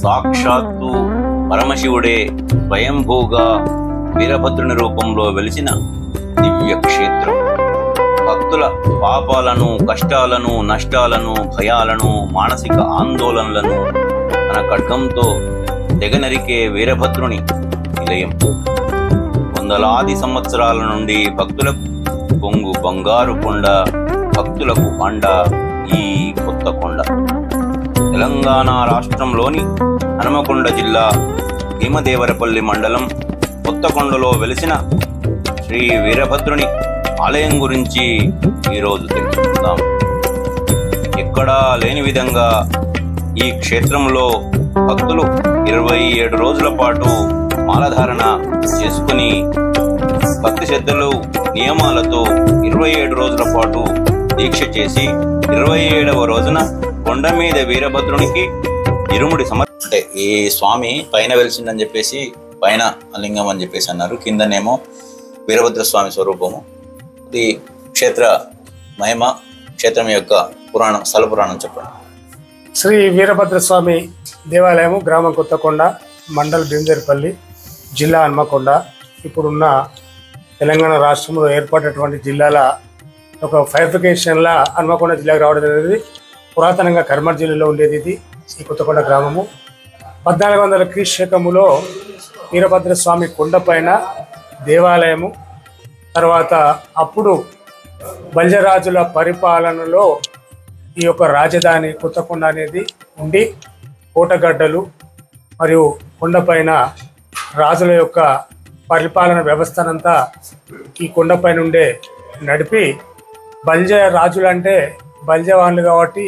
సాక్షాత్తు పరమశివుడే స్వయంభూగా వీరభద్రుని రూపంలో వెలిసిన దివ్య క్షేత్రం. భక్తుల పాపాలను, కష్టాలను, నష్టాలను, భయాలను, మానసిక ఆందోళనలను తన ఖడ్గంతో తెగనరికే వీరభద్రుని నిలయం. వందలాది సంవత్సరాల నుండి భక్తులకు పొంగు బంగారు కొండ, భక్తులకు అండ ఈ కొత్తకొండ. తెలంగాణ రాష్ట్రంలోని హనుమకొండ జిల్లా భీమదేవరపల్లి మండలం కొత్తకొండలో వెలిసిన శ్రీ వీరభద్రుని ఆలయం గురించి ఈరోజు తెలుసుకుందాం. ఎక్కడా లేని విధంగా ఈ క్షేత్రంలో భక్తులు 27 రోజుల పాటు మాలధారణ చేసుకుని భక్తి శ్రద్ధలు నియమాలతో 27 రోజుల పాటు దీక్ష చేసి 27వ రోజున కొండ మీద వీరభద్రునికి ఇరుముడి అంటే ఈ స్వామి పైన వెలిసిందని చెప్పేసి పైన లింగం అని చెప్పేసి అన్నారు, కిందనేమో వీరభద్ర స్వామి స్వరూపము. ఇది క్షేత్ర మహిమ, క్షేత్రం యొక్క పురాణం, స్థల పురాణం చెప్పండి. శ్రీ వీరభద్ర స్వామి దేవాలయము గ్రామం కొత్తకొండ, మండల్ భీమదేవరపల్లి, జిల్లా హన్మకొండ. ఇప్పుడున్న తెలంగాణ రాష్ట్రంలో ఏర్పడినటువంటి జిల్లాల ఒక ఫైర్ఫికేషన్లా హన్మకొండ జిల్లాకు రావడం జరిగింది. పురాతనంగా కర్మర్ జిల్లాలో ఉండేది ఇది ఈ కొత్తకొండ గ్రామము. 1400 క్రీస్తు శకములో వీరభద్ర స్వామి కొండపైన దేవాలయము, తర్వాత అప్పుడు బల్జరాజుల పరిపాలనలో ఈ యొక్క రాజధాని కొత్తకొండ అనేది ఉండి కోటగడ్డలు మరియు కొండపైన రాజుల యొక్క పరిపాలన వ్యవస్థనంతా ఈ కొండపైన ఉండే నడిపి, బల్జ రాజులు అంటే బల్జ వాళ్ళు కాబట్టి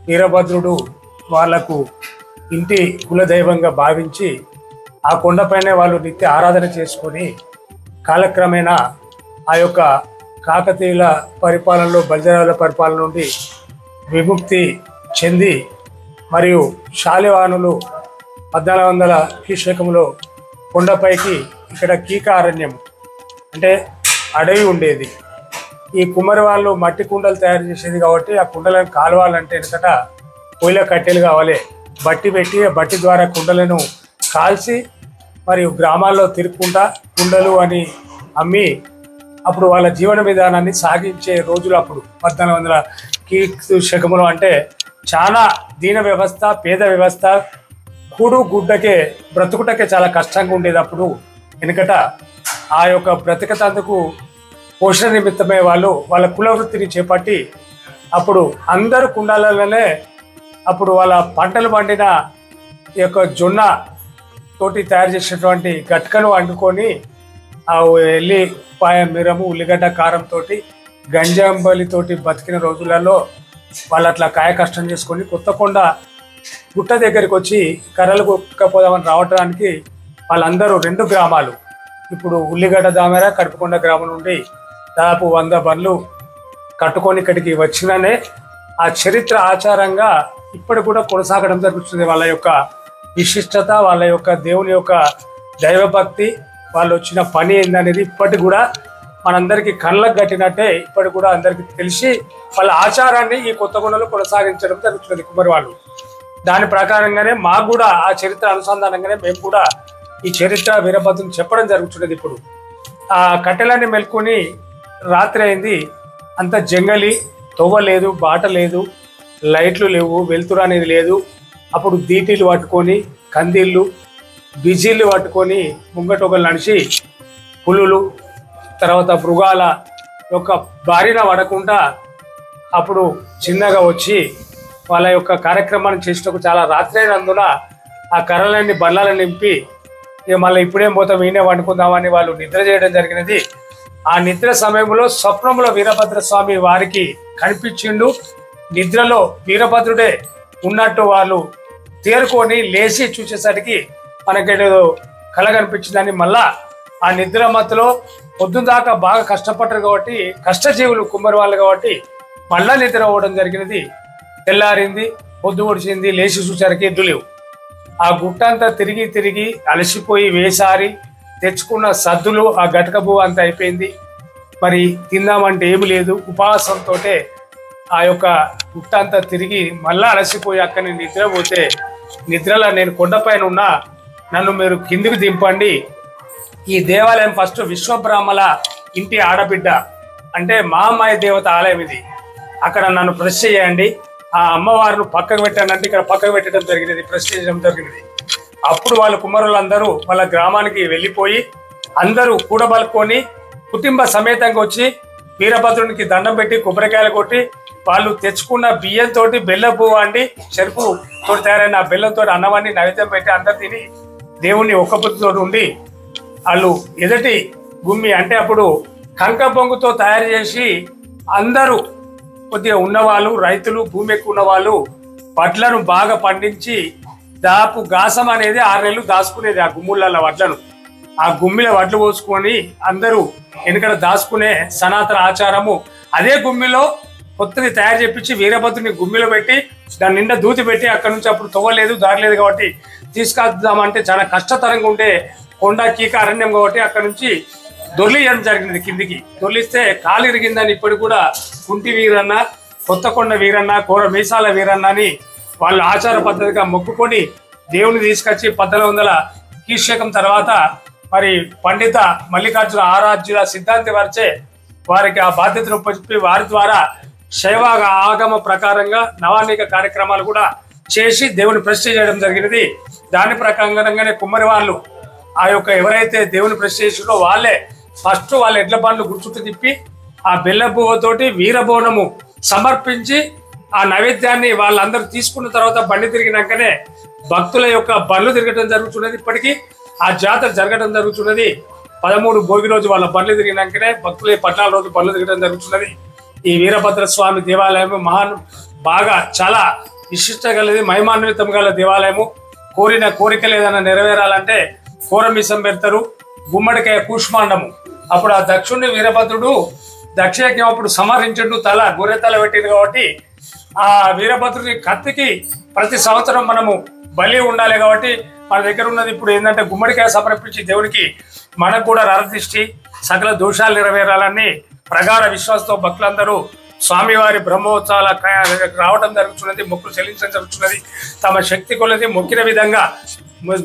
వీరభద్రుడు వాళ్లకు ఇంటి కులదైవంగా భావించి ఆ కొండపైనే వాళ్ళు నిత్య ఆరాధన చేసుకొని కాలక్రమేణా ఆ యొక్క కాకతీయుల పరిపాలనలో బల్జరాజుల పరిపాలన నుండి విముక్తి చెంది మరియు శాలివానులు 1400 క్రీస్తు శకంలో కొండపైకి ఇక్కడ కీకారణ్యం అంటే అడవి ఉండేది. ఈ కుమ్మరి వాళ్ళు మట్టి కుండలు తయారు చేసేది కాబట్టి ఆ కుండలను కాలవాలంటే వెనకట పొయ్యిల కట్టెలు కావాలి, బట్టి పెట్టి బట్టి ద్వారా కుండలను కాల్చి మరియు గ్రామాల్లో తిరుక్కుంటా కుండలు అని అమ్మి అప్పుడు వాళ్ళ జీవన విధానాన్ని సాగించే రోజులు. అప్పుడు 1400 క్రీస్తు శకములు అంటే చాలా దీన వ్యవస్థ, పేద వ్యవస్థ, కూడు గుడ్డకే బ్రతుకుటకే చాలా కష్టంగా ఉండేది. అప్పుడు వెనుకట ఆ యొక్క బ్రతకతందుకు పోషణ నిమిత్తమే వాళ్ళు వాళ్ళ కులవృత్తిని చేపట్టి అప్పుడు అందరు కుండాలలోనే అప్పుడు వాళ్ళ పంటలు పండిన ఈ యొక్క జొన్న తోటి తయారు చేసినటువంటి గట్కను వండుకొని ఆ ఎల్లిపాయ మిరము, ఉల్లిగడ్డ కారంతో, గంజంబలితోటి బతికిన రోజులలో వాళ్ళు అట్లా కాయ కష్టం చేసుకొని కొత్తకొండ గుట్ట దగ్గరికి వచ్చి కర్రలు కొట్టుకపోదామని రావడానికి వాళ్ళందరూ 2 గ్రామాలు ఇప్పుడు ఉల్లిగడ్డ దామెర కడుపుకొండ గ్రామం నుండి దాదాపు 100 బండ్లు కట్టుకొని ఇక్కడికి వచ్చిననే ఆ చరిత్ర ఆచారంగా ఇప్పటి కూడా కొనసాగడం జరుగుతుంది. వాళ్ళ యొక్క విశిష్టత, వాళ్ళ యొక్క దేవుని యొక్క దైవభక్తి, వాళ్ళు వచ్చిన పని ఏందనేది ఇప్పటికి కూడా మనందరికీ కళ్ళకు కట్టినట్టే ఇప్పటికి కూడా అందరికీ తెలిసి వాళ్ళ ఆచారాన్ని ఈ కొత్తకొండలో కొనసాగించడం జరుగుతుంది కుమ్మరి వాళ్ళు. దాని ప్రకారంగానే మాకు కూడా ఆ చరిత్ర అనుసంధానంగానే మేము కూడా ఈ చరిత్ర వీరభద్రుని చెప్పడం జరుగుతున్నది. ఇప్పుడు ఆ కట్టెలన్నీ మెలుకొని రాత్రి అయింది, అంత జంగలి, తొవ్వ లేదు, బాట లేదు, లైట్లు లేవు, వెలుతురు అనేది లేదు. అప్పుడు దీటీలు పట్టుకొని, కందిళ్ళు, బిజీళ్ళు పట్టుకొని ముంగటొకలు నడిచి పులులు తర్వాత మృగాల యొక్క బారిన పడకుండా అప్పుడు చిన్నగా వచ్చి వాళ్ళ యొక్క కార్యక్రమాన్ని చేసేటకు చాలా రాత్రి అయినందున ఆ కర్రలన్నీ బల్లాలను నింపి ఇక మళ్ళీ ఇప్పుడేం పోతాం ఈయనే వండుకుందామని వాళ్ళు నిద్ర చేయడం జరిగినది. ఆ నిద్ర సమయంలో స్వప్నంలో వీరభద్ర స్వామి వారికి కనిపించిండు. నిద్రలో వీరభద్రుడే ఉన్నట్టు వాళ్ళు తేరుకొని లేచి చూసేసరికి మనకేదో కళ కనిపించిందని మళ్ళా ఆ నిద్ర మత్తులో పొద్దున దాకా బాగా కష్టపడ్డారు కాబట్టి కష్టజీవులు కుమ్మరి వాళ్ళు కాబట్టి మళ్ళా నిద్ర అవ్వడం జరిగినది. తెల్లారింది, పొద్దు పొడిచింది, లేచి చూసరికి ఎద్దు లేవు. ఆ గుట్ట అంతా తిరిగి తిరిగి అలసిపోయి వేసారి తెచ్చుకున్న సద్దులు ఆ గటకబు అంత అయిపోయింది. మరి తిందామంటే ఏమి లేదు. ఉపవాసంతో ఆ యొక్క గుట్ట అంతా తిరిగి మళ్ళా అలసిపోయి అక్కడిని నిద్రపోతే నిద్రలో నేను కొండపైన ఉన్నా, నన్ను మీరు కిందికి దింపండి. ఈ దేవాలయం ఫస్ట్ విశ్వబ్రాహ్మల ఇంటి ఆడబిడ్డ అంటే మహామాయ దేవత ఆలయం ఇది. అక్కడ నన్ను ప్రశ్న చేయండి, ఆ అమ్మవారిని పక్కకు పెట్టండి అంటే ఇక్కడ పక్కకు పెట్టడం జరిగినది, ప్రశ్న చేయడం జరిగినది. అప్పుడు వాళ్ళ కుమారులందరూ వాళ్ళ గ్రామానికి వెళ్ళిపోయి అందరూ కూడబలుకొని కుటుంబ సమేతంగా వచ్చి వీరభద్రునికి దండం పెట్టి కొబ్బరికాయలు కొట్టి వాళ్ళు తెచ్చుకున్న బియ్యంతో బెల్లం పువ్వు అండి చెరుకుతో తయారైన ఆ బెల్లంతో అన్నవాన్ని నైవేద్యం పెట్టి అందరు తిని దేవుణ్ణి ఒక్క పొద్దుతో ఉండి వాళ్ళు ఎదటి గుమ్మి అంటే అప్పుడు కంక బొంగుతో తయారు చేసి అందరూ కొద్దిగా ఉన్నవాళ్ళు రైతులు భూమి ఎక్కువ ఉన్న వాళ్ళు వడ్లను బాగా పండించి దాపు గాసం అనేది 6 నెలలు దాచుకునేది ఆ గుమ్ముల వడ్లను. ఆ గుమ్మిల వడ్లు పోసుకొని అందరూ వెనుకడ దాచుకునే సనాతన ఆచారము. అదే గుమ్మిలో కొత్తది తయారు చేపించి వీరభద్రుని గుమ్మిలో పెట్టి దాని నిండా దూతి పెట్టి అక్కడ నుంచి అప్పుడు తవ్వలేదు దారి లేదు కాబట్టి తీసుకొద్దామంటే చాలా కష్టతరంగా ఉండే కొండ కీక అరణ్యం కాబట్టి అక్కడ నుంచి దొర్లియడం జరిగినది. కిందికి దొర్లిస్తే కాలు ఇరిగిందని ఇప్పటికి కూడా కుంటి వీరన్న, కొత్తకొండ వీరన్న, కోర మీసాల వీరన్న అని వాళ్ళు ఆచార పద్ధతిగా మొక్కుకొని దేవుని తీసుకొచ్చి 1800 కీశకం తర్వాత మరి పండిత మల్లికార్జున ఆరాధ్యుల సిద్ధాంతి వారిచే వారికి ఆ బాధ్యతను చెప్పి వారి ద్వారా శైవ ఆగమ ప్రకారంగా నవానిక కార్యక్రమాలు కూడా చేసి దేవుని ప్రతిష్ఠ చేయడం జరిగినది. దాని ప్రకారంగానే కుమ్మరి వాళ్ళు ఆ యొక్క ఎవరైతే దేవుని ప్రతిష్ఠ చేసిరో వాళ్ళే ఫస్ట్ వాళ్ళ ఎడ్ల బండ్లు గుర్చుట్టు తిప్పి ఆ బెల్ల పువ్వుతోటి వీరబోనము సమర్పించి ఆ నైవేద్యాన్ని వాళ్ళందరూ తీసుకున్న తర్వాత బండి తిరిగినాకనే భక్తుల యొక్క బండ్లు తిరగడం జరుగుతున్నది. ఇప్పటికీ ఆ జాతర జరగడం జరుగుతున్నది. 13 భోగి రోజు వాళ్ళ బండ్లు తిరిగినాకనే భక్తుల 14 రోజు బండ్లు తిరగడం జరుగుతున్నది. ఈ వీరభద్ర స్వామి దేవాలయం బాగా చాలా విశిష్ట గలది, మహిమాన్వితం గల దేవాలయము. కోరిన కోరికలు ఏదైనా నెరవేరాలంటే కోరమిసం పెడతారు, గుమ్మడికాయ కూష్మాండము. అప్పుడు ఆ దక్షుణ్ణి వీరభద్రుడు దక్షయజ్ఞం అప్పుడు సమర్హించడు, తల గొర్రె తల పెట్టింది కాబట్టి ఆ వీరభద్రుని కత్తికి ప్రతి సంవత్సరం మనము బలి ఉండాలి కాబట్టి మన దగ్గర ఉన్నది ఇప్పుడు ఏంటంటే గుమ్మడికాయ సమర్పించి దేవునికి మనకు కూడా రరదృష్టి సకల దోషాలు నెరవేరాలని ప్రగాఢ విశ్వాసంతో భక్తులందరూ స్వామివారి బ్రహ్మోత్సవాల రావడం జరుగుతున్నది, మొక్కులు చెల్లించడం జరుగుతున్నది. తమ శక్తి కొలది మొక్కిన విధంగా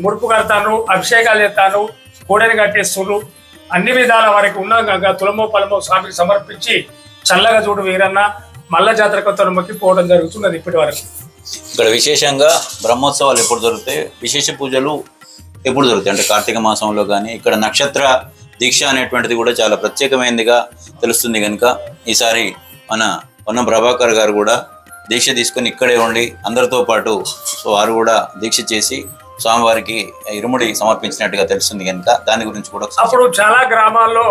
ముడుపు కడతాను, అభిషేకాలు చేస్తాను, కోడని కట్టేస్తున్నారు. అన్ని విధాల వారికి ఉన్న తులమో పలమో స్వామికి సమర్పించి చల్లగా చూడు వీరన్న మల్ల జాతర కొత్త మొక్కిపోవడం జరుగుతున్నది ఇప్పటి వరకు. ఇక్కడ విశేషంగా బ్రహ్మోత్సవాలు ఎప్పుడు జరుగుతాయి, విశేష పూజలు ఎప్పుడు జరుగుతాయి అంటే కార్తీక మాసంలో కానీ ఇక్కడ నక్షత్ర దీక్ష అనేటువంటిది కూడా చాలా ప్రత్యేకమైనదిగా తెలుస్తుంది. కనుక ఈసారి మన పొన్నం ప్రభాకర్ గారు కూడా దీక్ష తీసుకొని ఇక్కడే ఉండి అందరితో పాటు వారు కూడా దీక్ష చేసి స్వామివారికి ఇరుముడి సమర్పించినట్టుగా తెలుస్తుంది. కనుక దాని గురించి కూడా అప్పుడు చాలా గ్రామాల్లో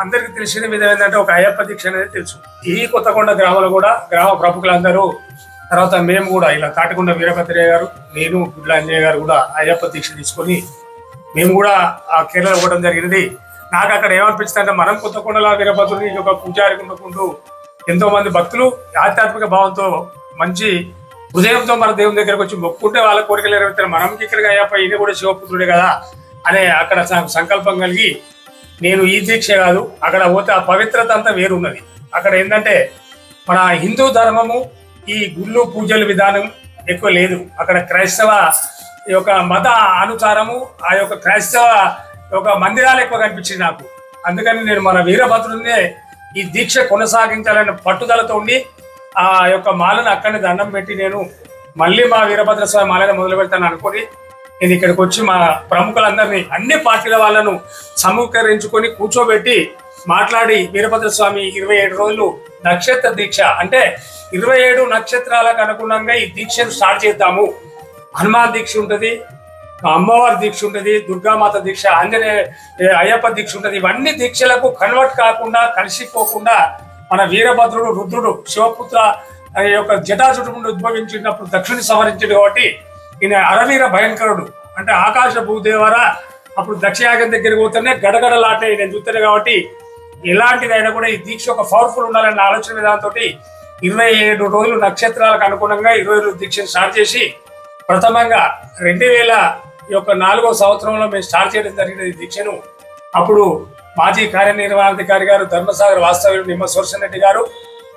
అందరికి తెలిసిన విధం ఏంటంటే ఒక అయ్యప్ప దీక్ష అనేది తెలుసు. ఈ కొత్తకొండ గ్రామంలో కూడా గ్రామ ప్రముఖులందరూ తర్వాత మేము కూడా ఇలా తాటికొండ వీరభద్రయ్య గారు, నేను గుడ్ల అంజయ్య గారు కూడా అయ్యప్ప దీక్ష తీసుకొని మేము కూడా ఆ కేరళ ఇవ్వడం జరిగినది. నాకు అక్కడ ఏమనిపించింది అంటే మనం కొత్తకొండల వీరభద్రుని ఒక పూజారి ఉండకుంటూ ఎంతో మంది భక్తులు ఆధ్యాత్మిక భావంతో మంచి హృదయంతో మన దేవుని దగ్గరకు వచ్చి మొక్కుంటే వాళ్ళ కోరికలు నెరవేరుతారు. మనకి ఇక్కడికి అయ్యప్ప ఈయన కూడా శివపుత్రుడే కదా అనే అక్కడ సంకల్పం కలిగి నేను ఈ దీక్ష కాదు అక్కడ పోతే ఆ పవిత్రత అంతా వేరున్నది. అక్కడ ఏంటంటే మన హిందూ ధర్మము ఈ గుళ్ళు పూజల విధానం ఎక్కువ లేదు. అక్కడ క్రైస్తవ యొక్క మత అనుసారము ఆ యొక్క క్రైస్తవ యొక్క మందిరాలు ఎక్కువ కనిపించింది నాకు. అందుకని నేను మన వీరభద్రుడినే ఈ దీక్ష కొనసాగించాలని పట్టుదలతో ఉండి ఆ యొక్క మాలను అక్కడిని దండం పెట్టి నేను మళ్ళీ మా వీరభద్ర స్వామి మాలను మొదలు పెడతాను అనుకొని నేను ఇక్కడికి వచ్చి మా ప్రముఖులందరినీ అన్ని పార్టీల వాళ్ళను సమీకరించుకొని కూర్చోబెట్టి మాట్లాడి వీరభద్ర స్వామి 27 రోజులు నక్షత్ర దీక్ష అంటే 27 నక్షత్రాలకు అనుగుణంగా ఈ దీక్షను స్టార్ట్ చేద్దాము. హనుమాన్ దీక్ష ఉంటుంది, అమ్మవారి దీక్ష ఉంటుంది, దుర్గామాత దీక్ష, ఆంజనేయ అయ్యప్ప దీక్ష ఉంటుంది. ఇవన్నీ దీక్షలకు కన్వర్ట్ కాకుండా కలిసిపోకుండా మన వీరభద్రుడు రుద్రుడు శివపుత్ర యొక్క జటాజుటు నుండి ఉద్భవించినప్పుడు దక్షిణి సంహరించాడు కాబట్టి ఈయన అరవీర భయంకరుడు అంటే ఆకాశ భూదేవర. అప్పుడు దక్షయాగం దగ్గరికి పోతేనే గడగడలాటే నేను చూస్తాను కాబట్టి ఎలాంటిదైనా కూడా ఈ దీక్ష ఒక పవర్ఫుల్ ఉండాలన్న ఆలోచన విధానంతో 27 రోజులు నక్షత్రాలకు అనుగుణంగా 20 రోజులు దీక్షను స్టార్ట్ చేసి ప్రథమంగా 2004వ సంవత్సరంలో మేము స్టార్ట్ చేయడం జరిగిన ఈ దీక్షను. అప్పుడు మాజీ కార్యనిర్వహణాధికారి గారు ధర్మసాగర్ వాస్తవ్యులు నిమ్మ సుదర్శన్ రెడ్డి గారు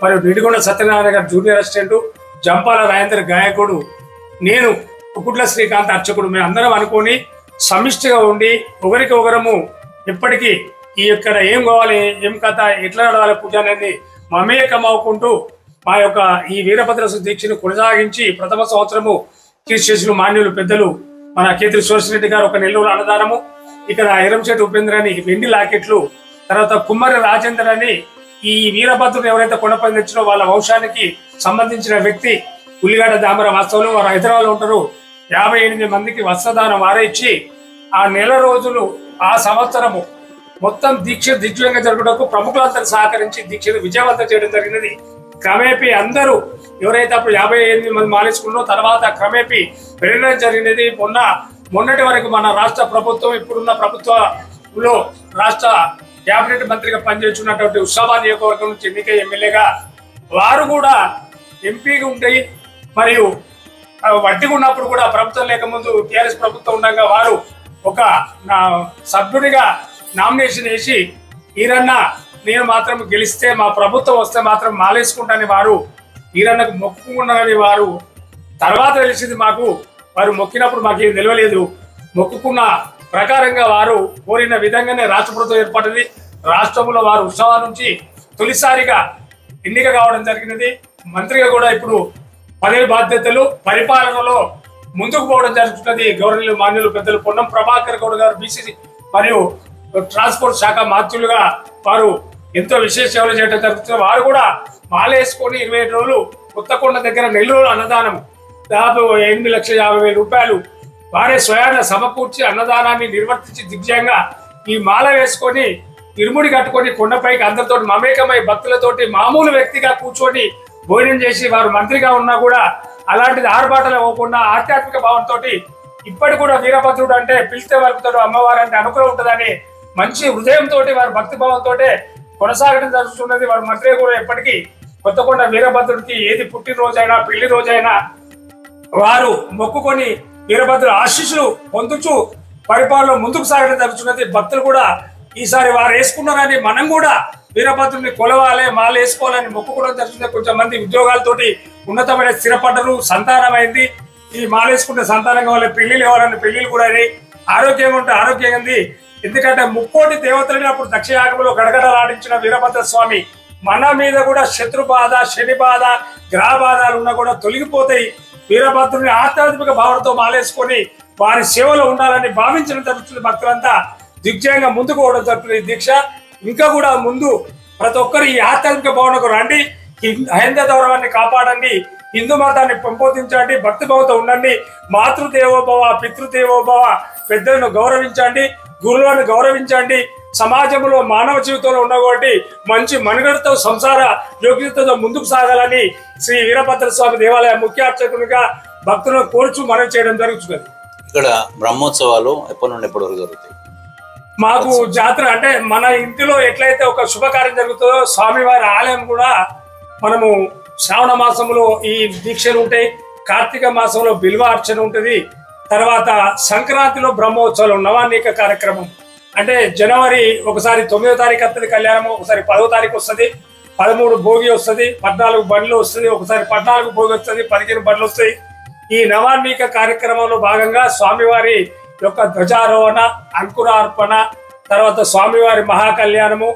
మరియు నిడిగొండ సత్యనారాయణ గారు జూనియర్ అసిస్టెంట్, జంపాల రాజేంద్ర గాయకుడు, నేను కుకుట్ల శ్రీకాంత్ అర్చకుడు మేము అందరం అనుకొని సమిష్టిగా ఉండి ఒకరికి ఒకరము ఎప్పటికీ ఈ ఇక్కడ ఏం కావాలి, ఏం కథ, ఎట్లా నడవాలి పూజ అనేది మమేకం అవ్వుకుంటూ మా యొక్క ఈ వీరభద్ర దీక్షను కొనసాగించి ప్రథమ సంవత్సరము కీర్తిశేషులు మాన్యులు పెద్దలు మన కేతిరి సురేశ్రెడ్డి గారు ఒక నెల్లూరు అన్నదానము, ఇక్కడ ఎరంశెట్టి ఉపేంద్ర అని వెండి లాకెట్లు, తర్వాత కుమ్మరి రాజేందర్ అని ఈ వీరభద్రుడు ఎవరైతే కొండపై తెచ్చినో వాళ్ళ వంశానికి సంబంధించిన వ్యక్తి ఉల్లిగడ్డ దామర వాస్తవంలో వారు హైదరాబాద్లో ఉంటారు. 58 మందికి వస్త్రదానం వారే ఇచ్చి ఆ నెల రోజులు ఆ సంవత్సరము మొత్తం దీక్ష దిగ్విజయంగా జరగడానికి ప్రముఖులందరూ సహకరించి దీక్షను విజయవంతం చేయడం జరిగినది. క్రమేపీ అందరూ ఎవరైతే అప్పుడు 58 మంది మాలేసుకున్నారో తర్వాత క్రమేపీ పెరగడం జరిగినది. మొన్నటి వరకు మన రాష్ట్ర ప్రభుత్వం ఇప్పుడున్న ప్రభుత్వంలో రాష్ట్ర క్యాబినెట్ మంత్రిగా పనిచేస్తున్నటువంటి ఉస్మానియా నియోజకవర్గం నుంచి ఎన్నికై ఎమ్మెల్యేగా వారు కూడా ఎంపీగా ఉంటాయి. మరియు వడ్డీగా ఉన్నప్పుడు కూడా ప్రభుత్వం లేకముందు టీఆర్ఎస్ ప్రభుత్వం ఉండగా వారు ఒక సభ్యుడిగా నామినేషన్ వేసి ఈరన్న నేను మాత్రం గెలిస్తే మా ప్రభుత్వం వస్తే మాత్రం మాలేసుకుంటానని వారు ఈరన్నకు మొక్కుకున్నారని వారు తర్వాత తెలిసింది మాకు. వారు మొక్కినప్పుడు మాకేం తెలియలేదు. మొక్కుకున్న ప్రకారంగా వారు కోరిన విధంగానే రాష్ట్ర ప్రభుత్వం ఏర్పడింది. రాష్ట్రంలో వారు ఉత్సవాల నుంచి తొలిసారిగా ఎన్నిక కావడం జరిగినది. మంత్రిగా కూడా ఇప్పుడు పదవి బాధ్యతలు పరిపాలనలో ముందుకు పోవడం జరుగుతున్నది. గవర్నర్లు మాన్యులు పెద్దలు పొన్నం ప్రభాకర్ గౌడ్ గారు బీసీసీ మరియు ట్రాన్స్పోర్ట్ శాఖ మంత్రులుగా వారు ఎంతో విశేష సేవలు చేయడం జరుగుతుంది. వారు కూడా మాలేసుకొని 27 రోజులు కొత్తకొండ దగ్గర నెల్లూరు అన్నదానం దాదాపు 8,50,000 రూపాయలు వారే స్వయాన సమకూర్చి అన్నదానాన్ని నిర్వర్తించి దిగ్విజయంగా ఈ మాల వేసుకొని ఇరుముడి కట్టుకొని కొండపైకి అందరితో మమేకమై భక్తులతోటి మామూలు వ్యక్తిగా కూర్చొని భోజనం చేసి వారు మంత్రిగా ఉన్నా కూడా అలాంటిది ఆర్భాటలు అవ్వకుండా ఆధ్యాత్మిక భావంతో ఇప్పటి కూడా వీరభద్రుడు అంటే పిలిస్తే వరకుతాడు, అమ్మవారు అంటే అనుకూలం ఉంటుందని మంచి హృదయంతో వారు భక్తి భావంతో కొనసాగడం జరుగుతున్నది. వారు మంత్రి కూడా ఎప్పటికీ కొత్తకొండ వీరభద్రుడికి ఏది పుట్టినరోజైనా పెళ్లి రోజైనా వారు మొక్కుకొని వీరభద్రుడు ఆశీస్సులు పొందుచు పరిపాలన ముందుకు సాగడం జరుగుతున్నది. భక్తులు కూడా ఈసారి వారు వేసుకున్నారని మనం కూడా వీరభద్రుడిని కొలవాలి, మాల వేసుకోవాలని మొక్కుకోవడం జరుగుతుంది. కొంచెం మంది ఉద్యోగాలతోటి ఉన్నతమైన స్థిరపడ్డరు, సంతానం అయింది. ఈ మాల వేసుకుంటే సంతానం కావాలి, పెళ్లిళ్ళు కావాలని పెళ్లిళ్ళు కూడా అయినాయి. ఆరోగ్యంగా ఉంటే ఆరోగ్యంగా ఉంది. ఎందుకంటే 30 దేవతలని అప్పుడు దక్షయాగంలో గడగడలాడించిన వీరభద్ర స్వామి మన మీద కూడా శత్రు బాధ, శని బాధ, గ్రహ బాధలు ఉన్నా కూడా తొలగిపోతాయి. వీరభద్రుని ఆధ్యాత్మిక భావనతో మాలేసుకొని వారి సేవలో ఉండాలని భావించడం జరుగుతుంది. భక్తులంతా దిగ్జయంగా ముందుకు పోవడం జరుగుతుంది. ఈ దీక్ష ఇంకా కూడా ముందు ప్రతి ఒక్కరు ఈ ఆధ్యాత్మిక భావనకు రండి, హైందవ గౌరవాన్ని కాపాడండి, హిందూ మతాన్ని పెంపొందించండి, భక్తి భావంతో ఉండండి, మాతృదేవోభవ పితృదేవోభవ పెద్దలను గౌరవించండి, గురువులను గౌరవించండి. సమాజంలో మానవ జీవితంలో ఉన్నటువంటి మంచి మనుగడతో సంసార యోగ్యతతో ముందుకు సాగాలని శ్రీ వీరభద్ర స్వామి దేవాలయ ముఖ్య అర్చకునిగా భక్తులను కోరుచు మనం చేయడం జరుగుతుంది. ఇక్కడ బ్రహ్మోత్సవాలు ఎప్పటి నుండి ఎప్పటి వరకు జరుగుతాయి? మాకు జాతర అంటే మన ఇంటిలో ఎట్లయితే ఒక శుభకార్యం జరుగుతుందో స్వామివారి ఆలయం కూడా మనము శ్రావణ మాసంలో ఈ దీక్షలు ఉంటాయి, కార్తీక మాసంలో బిల్వ అర్చన ఉంటుంది, తర్వాత సంక్రాంతిలో బ్రహ్మోత్సవాలు నవాన్నిక కార్యక్రమం అంటే జనవరి ఒకసారి 9వ తారీఖు వస్తుంది కళ్యాణము, ఒకసారి 10వ తారీఖు వస్తుంది, 13 భోగి వస్తుంది, 14 బండ్లు వస్తుంది, ఒకసారి 14 భోగి వస్తుంది, 15 బండ్లు వస్తాయి. ఈ నవాన్నిక కార్యక్రమంలో భాగంగా స్వామివారి యొక్క ధ్వజారోహణ, అంకురార్పణ, తర్వాత స్వామివారి మహాకళ్యాణము,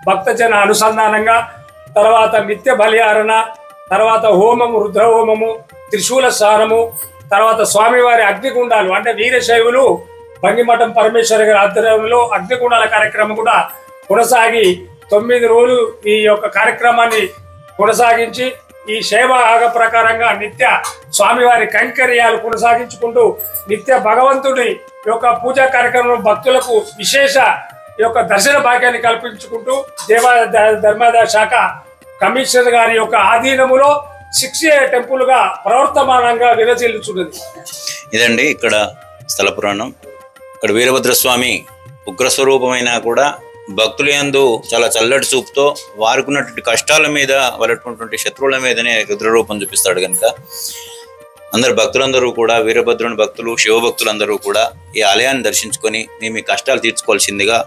భక్తజన అనుసంధానంగా, తర్వాత నిత్య బలిహారణ, తర్వాత హోమము, రుద్రహోమము, త్రిశూల స్నానము, తర్వాత స్వామివారి అగ్నిగుండాలు అంటే వీరశైవులు బంగిమఠం పరమేశ్వర గారి ఆధ్వర్యంలో అగ్నిగుండాల కార్యక్రమం కూడా కొనసాగి 9 రోజులు ఈ యొక్క కార్యక్రమాన్ని కొనసాగించి ఈ శైవ ఆగ ప్రకారంగా నిత్య స్వామివారి కైంకర్యాలు కొనసాగించుకుంటూ నిత్య భగవంతుడి యొక్క పూజా కార్యక్రమం భక్తులకు విశేష యొక్క దర్శన భాగ్యాన్ని కల్పించుకుంటూ దేవాదాయ ధర్మాదాయ శాఖ కమిషనర్ గారి యొక్క ఆధీనములో 6 టెంపుల్ గా ప్రవర్తమానంగా విరచిల్లుచున్నది. ఇదండి ఇక్కడ స్థల పురాణం. ఇక్కడ వీరభద్రస్వామి ఉగ్రస్వరూపమైనా కూడా భక్తుల యందు చాలా చల్లటి చూపుతో వారికి ఉన్నటువంటి కష్టాల మీద వాళ్ళటువంటి శత్రువుల మీదనే రుద్రరూపం చూపిస్తాడు కనుక అందరు భక్తులందరూ కూడా వీరభద్రుని భక్తులు శివభక్తులందరూ కూడా ఈ ఆలయాన్ని దర్శించుకొని మీ కష్టాలు తీర్చుకోవాల్సిందిగా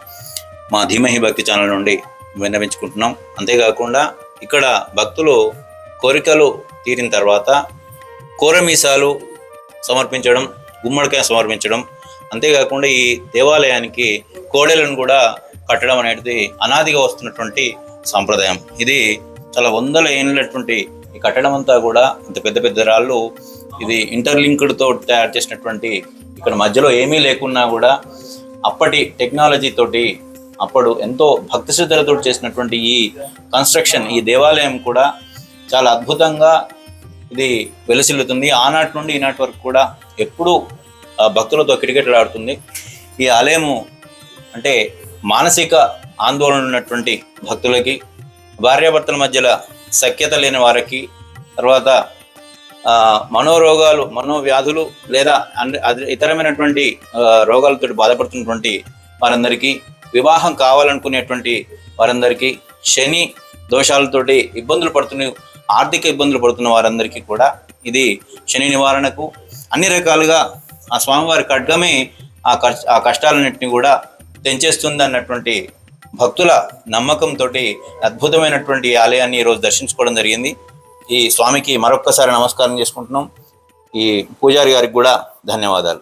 మా ధీమహి భక్తి ఛానల్ నుండి విన్నవించుకుంటున్నాం. అంతేకాకుండా ఇక్కడ భక్తులు కోరికలు తీరిన తర్వాత కోరమీసాలు సమర్పించడం, గుమ్మడికాయ సమర్పించడం, అంతేకాకుండా ఈ దేవాలయానికి కోడెలను కూడా కట్టడం అనేది అనాదిగా వస్తున్నటువంటి సాంప్రదాయం. ఇది చాలా వందల ఏళ్ళటువంటి ఈ కట్టడం అంతా కూడా ఇంత పెద్ద పెద్ద రాళ్ళు, ఇది ఇంటర్లింక్డ్తో తయారు చేసినటువంటి, ఇక్కడ మధ్యలో ఏమీ లేకున్నా కూడా అప్పటి టెక్నాలజీ తోటి, అప్పుడు ఎంతో భక్తి శ్రద్ధలతో చేసినటువంటి ఈ కన్స్ట్రక్షన్, ఈ దేవాలయం కూడా చాలా అద్భుతంగా ఇది వెలసిల్లుతుంది. ఆనాటి నుండి ఈనాటి వరకు కూడా ఎప్పుడూ భక్తులతో కిటకిటలాడుతుంది. ఈ ఆలయము అంటే మానసిక ఆందోళన ఉన్నటువంటి భక్తులకి, భార్యాభర్తల మధ్యలో సఖ్యత లేని వారికి, తర్వాత మనోరోగాలు, మనోవ్యాధులు లేదా ఇతరమైనటువంటి రోగాలతో బాధపడుతున్నటువంటి వారందరికీ, వివాహం కావాలనుకునేటువంటి వారందరికీ, శని దోషాలతోటి ఇబ్బందులు పడుతున్న, ఆర్థిక ఇబ్బందులు పడుతున్న వారందరికీ కూడా ఇది శని నివారణకు అన్ని రకాలుగా ఆ స్వామివారి ఖడ్గమే ఆ కష్టాలన్నింటినీ కూడా తెంచేస్తుంది అన్నటువంటి భక్తుల నమ్మకంతో అద్భుతమైనటువంటి ఆలయాన్ని ఈరోజు దర్శించుకోవడం జరిగింది. ఈ స్వామికి మరొక్కసారి నమస్కారం చేసుకుంటున్నాం. ఈ పూజారి గారికి కూడా ధన్యవాదాలు.